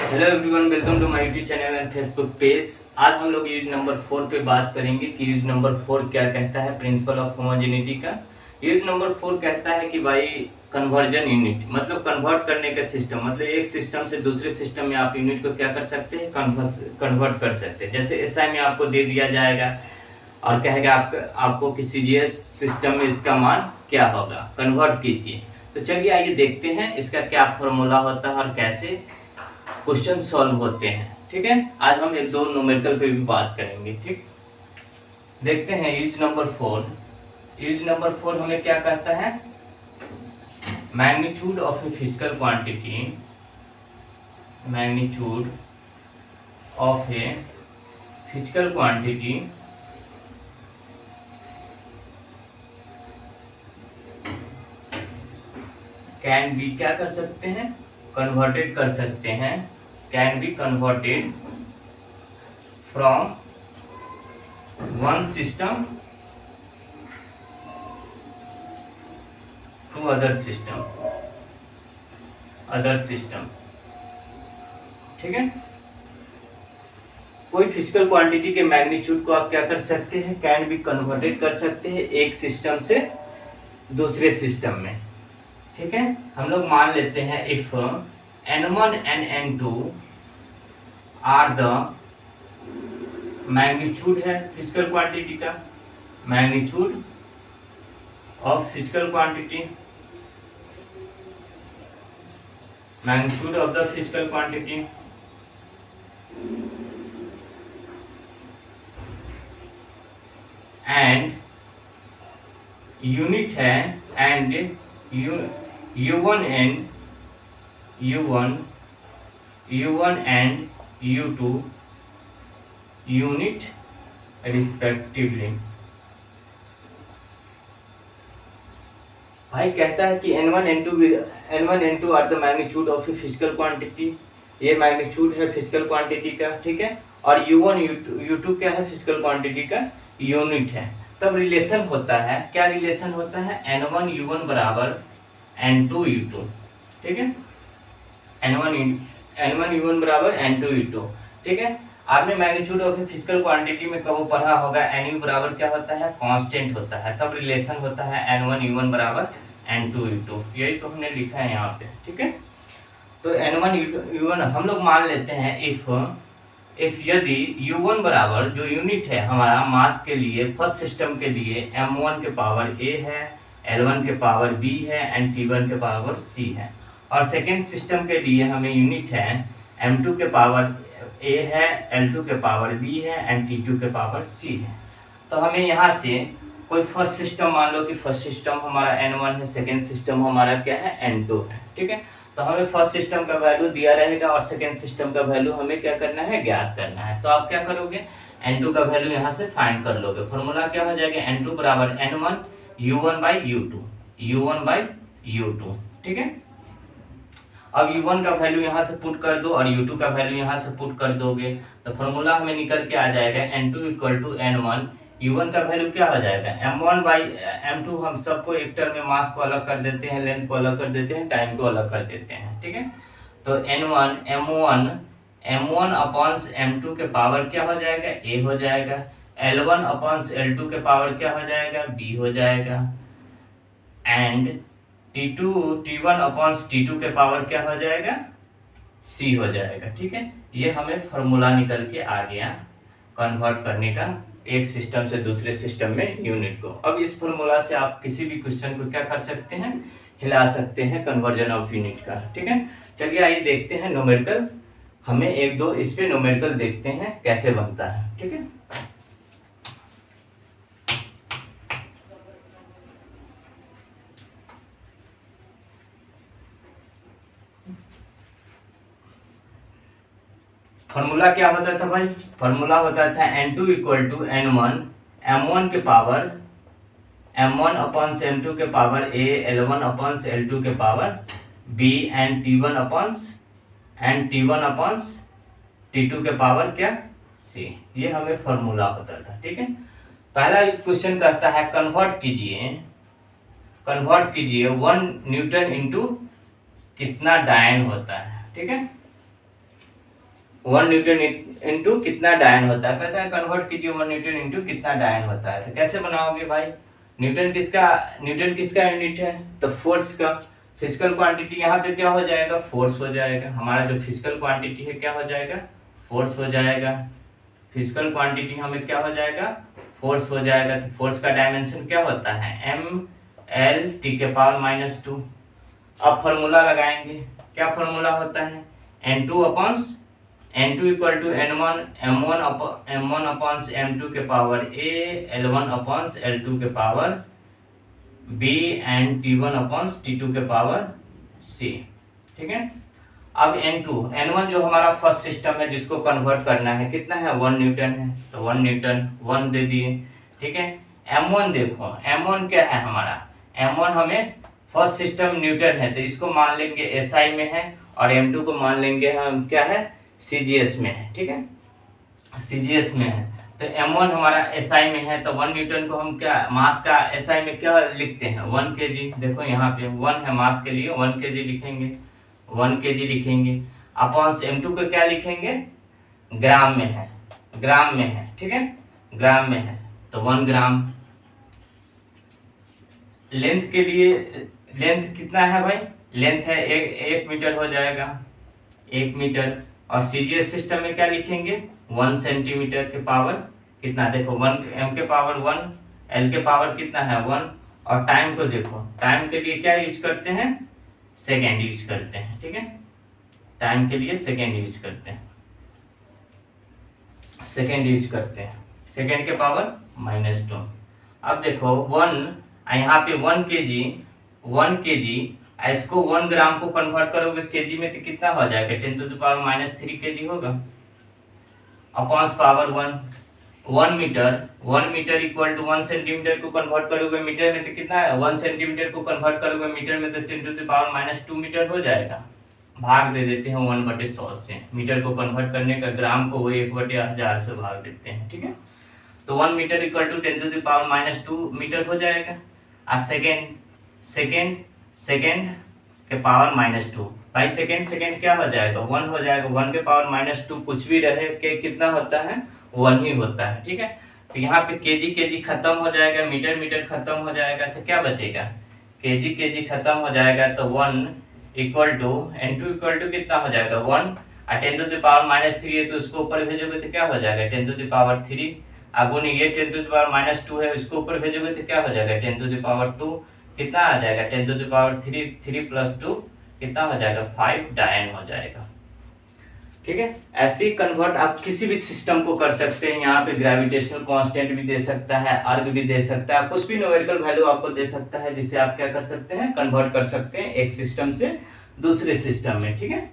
Hello everyone, welcome to my YouTube channel and Facebook page. आज हम लोग use number 4 पे बात करेंगे कि यूज नंबर 4 क्या कहता है प्रिंसिपल ऑफ होमोजेनिटी का। यूज नंबर 4 कहता है कि भाई कन्वर्जन यूनिट मतलब कन्वर्ट करने का सिस्टम, मतलब एक सिस्टम से दूसरे सिस्टम में आप यूनिट को क्या कर सकते हैं, कन्वर्ट कर सकते हैं। जैसे एसआई में आपको दे दिया जाएगा और कहेगा आपको कि सीजीएस सिस्टम में इसका मान क्या होगा, कन्वर्ट कीजिए। तो चलिए आइए देखते हैं इसका क्या फॉर्मूला होता है और कैसे क्वेश्चन सॉल्व होते हैं। ठीक है, आज हम एक दो न्यूमेरिकल पे भी बात करेंगे। ठीक, देखते हैं यूज नंबर 4। यूज नंबर 4 हमें क्या कहता है, magnitude of a physical quantity, magnitude of a physical quantity can be क्या कर सकते हैं, कन्वर्टेड कर सकते हैं, can be converted from one system to other system, ठीक है। कोई फिजिकल क्वांटिटी के मैग्नीट्यूड को आप क्या कर सकते हैं, कैन बी कन्वर्टेड कर सकते हैं एक सिस्टम से दूसरे सिस्टम में। ठीक है, हम लोग मान लेते हैं if n1 and n2 are the magnitude है फिजिकल क्वांटिटी का, magnitude of physical quantity, magnitude of the physical quantity and unit है and U1 and U2 unit respectively। भाई कहता है कि N1 N2 are the magnitude of a physical quantity, ये magnitude है physical quantity का। ठीक है, और U1 U2 क्या है, फिजिकल क्वांटिटी का यूनिट है। तब रिलेशन होता है, क्या रिलेशन होता है, N1 U1 बराबर N2 U2। ठीक है, N1 U1 बराबर N2 U2। ठीक है, आपने मैग्नीट्यूड ऑफ फिजिकल क्वांटिटी में कब पढ़ा होगा, NU बराबर क्या होता है, कांस्टेंट होता है। तब रिलेशन होता है N1 U1 बराबर N2 U2, यही तो हमने लिखा है यहाँ पे। ठीक है, तो N1 U1 हम लोग मान लेते हैं इफ यदि U1 बराबर जो यूनिट है हमारा मास के लिए फर्स्ट सिस्टम के लिए M1 के पावर A है, L1 के पावर B है एंड T1 के पावर C है, और सेकेंड सिस्टम के लिए हमें यूनिट है M2 के पावर A है, L2 के पावर B है एंड T2 के पावर C है। तो हमें यहाँ से कोई फर्स्ट सिस्टम मान लो कि फर्स्ट सिस्टम हमारा N1 है, सेकेंड सिस्टम हमारा क्या है, N2 है। ठीक है, तो हमें फर्स्ट सिस्टम का वैल्यू दिया रहेगा और सेकेंड सिस्टम का वैल्यू हमें क्या करना है, ज्ञात करना है। तो आप क्या करोगे, N2 का वैल्यू यहाँ से फाइंड कर लोगे। फॉर्मूला क्या हो जाएगा, N2 बराबर N1 U1 बाई U2। ठीक है, अब U1 का वैल्यू यहाँ से पुट कर दो और U2 का वैल्यू यहाँ से पुट कर दोगे, तो फॉर्मूला हमें निकल के आ जाएगा N2 equal to N1। U1 का वैल्यू क्या हो जाएगा, M1 बाई M2। हम सबको एक टर्म में मास को अलग कर देते हैं, लेंथ को अलग कर देते हैं, टाइम को अलग कर देते हैं। ठीक है, तो M1 अपॉन्स M2 के पावर क्या हो जाएगा, A हो जाएगा। L1 अपॉन्स L2 के पावर क्या हो जाएगा, B हो जाएगा। एंड T1 अपॉन्स T2 के पावर क्या हो जाएगा, C हो जाएगा। ठीक है, ये हमें फॉर्मूला निकल के आ गया कन्वर्ट करने का एक सिस्टम से दूसरे सिस्टम में यूनिट को। अब इस फॉर्मूला से आप किसी भी क्वेश्चन को क्या कर सकते हैं, हिला सकते हैं कन्वर्जन ऑफ यूनिट का। ठीक है, चलिए आइए देखते हैं न्यूमेरिकल, हमें एक दो इस पे न्यूमेरिकल देखते हैं कैसे बनता है। ठीक है, फॉर्मूला क्या होता था भाई, फॉर्मूला होता था N2 equal to N1 M1 के पावर M1 अपॉन्स M2 के पावर A, L1 अपॉन्स L2 के power B and T1 अपॉन्स T2 के पावर क्या, C। ये हमें फॉर्मूला होता था। ठीक है, पहला क्वेश्चन कहता है कन्वर्ट कीजिए 1 न्यूटन इंटू कितना डायन होता है। ठीक है, 1 न्यूटन इंटू कितना डायन होता है, कहता है कन्वर्ट कीजिए 1 न्यूटन इंटू कितना डायन होता है। तो कैसे बनाओगे भाई, न्यूटन किसका यूनिट है, तो फोर्स का। फिजिकल क्वांटिटी यहाँ पे क्या हो जाएगा, फोर्स हो जाएगा। हमारा जो फिजिकल क्वांटिटी है क्या हो जाएगा, फोर्स हो जाएगा। फिजिकल क्वांटिटी हमें क्या हो जाएगा, फोर्स हो जाएगा। तो फोर्स का डायमेंशन क्या होता है, mL/10⁻²। अब फॉर्मूला लगाएंगे, क्या फॉर्मूला होता है, N2 equal to M1 upon M2 के power A, L1 upon L2 के power B and T1 upon T2 के पावर C। ठीक है। अब N1 जो हमारा फर्स्ट सिस्टम है जिसको कन्वर्ट करना है, कितना है, 1 न्यूटन है, तो 1 न्यूटन 1 दे दिए। ठीक है। M1 देखो, M1 क्या है हमारा, M1 हमें फर्स्ट सिस्टम न्यूटन है, तो इसको मान लेंगे SI में है, और M2 को मान लेंगे हम क्या है, CGS में है। ठीक है, CGS में है। तो M1 हमारा SI में है, तो 1 न्यूटन को हम क्या, मास का SI में क्या लिखते हैं, 1 kg। देखो यहाँ पे 1 है मास के लिए, 1 kg लिखेंगे, 1 kg लिखेंगे। अपॉन M2 को क्या लिखेंगे, ग्राम में है, ग्राम में है। ठीक है, ग्राम में है, तो 1 ग्राम। लेंथ के लिए, लेंथ कितना है भाई, लेंथ है 1 मीटर हो जाएगा, 1 मीटर। और CGS सिस्टम में क्या लिखेंगे, 1 सेंटीमीटर के पावर कितना, देखो 1 M के पावर 1, L के पावर कितना है 1। और टाइम को देखो, टाइम के लिए क्या यूज करते हैं, सेकेंड यूज करते हैं। ठीक है, टाइम के लिए सेकेंड यूज करते हैं, सेकेंड यूज करते हैं, सेकेंड के पावर -2। अब देखो 1, यहाँ पे 1 kg, इसको 1 ग्राम को कन्वर्ट करोगे केजी में तो कितना हो जाएगा, 10⁻³ kg होगा। Upon power 1 metre equal to 1 centimetre को कन्वर्ट करोगे मीटर में तो कितना है, 1 सेंटीमीटर को कन्वर्ट करोगे मीटर में तो 10⁻² मीटर हो जाएगा। भाग दे देते हैं 1/100 से, मीटर को कन्वर्ट करने का, ग्राम को वही 1/1000 से भाग देते हैं। ठीक है, तो 1 मीटर इक्वल टू 10⁻² मीटर हो जाएगा। आ सेकेंड के पावर -2, भाई सेकेंड क्या हो जाएगा, 1 हो जाएगा। 1 के पावर -2 कुछ भी रहे के कितना होता है, 1 ही होता है। ठीक है, तो यहाँ पे केजी खत्म हो जाएगा, मीटर खत्म हो जाएगा, तो क्या बचेगा, केजी खत्म हो जाएगा। तो 1 equal to N2 equal to कितना हो जाएगा, 1, और 10⁻³ है तो उसको ऊपर भेजोगे तो क्या हो जाएगा, 10⁻³। आगुन ये 10⁻² है, इसको ऊपर भेजोगे तो क्या हो जाएगा, 10⁻²। कितना आ जाएगा, 10⁻³ 3 + 2 कितना हो जाएगा, 5 डायन हो जाएगा। ठीक है, ऐसे ही कन्वर्ट आप किसी भी सिस्टम को कर सकते हैं। यहाँ पे ग्रेविटेशनल कांस्टेंट भी दे सकता है, अर्ग भी दे सकता है, कुछ भी न्यूमेरिकल वैल्यू आपको दे सकता है, जिससे आप क्या कर सकते हैं, कन्वर्ट कर सकते हैं एक सिस्टम से दूसरे सिस्टम में। ठीक है।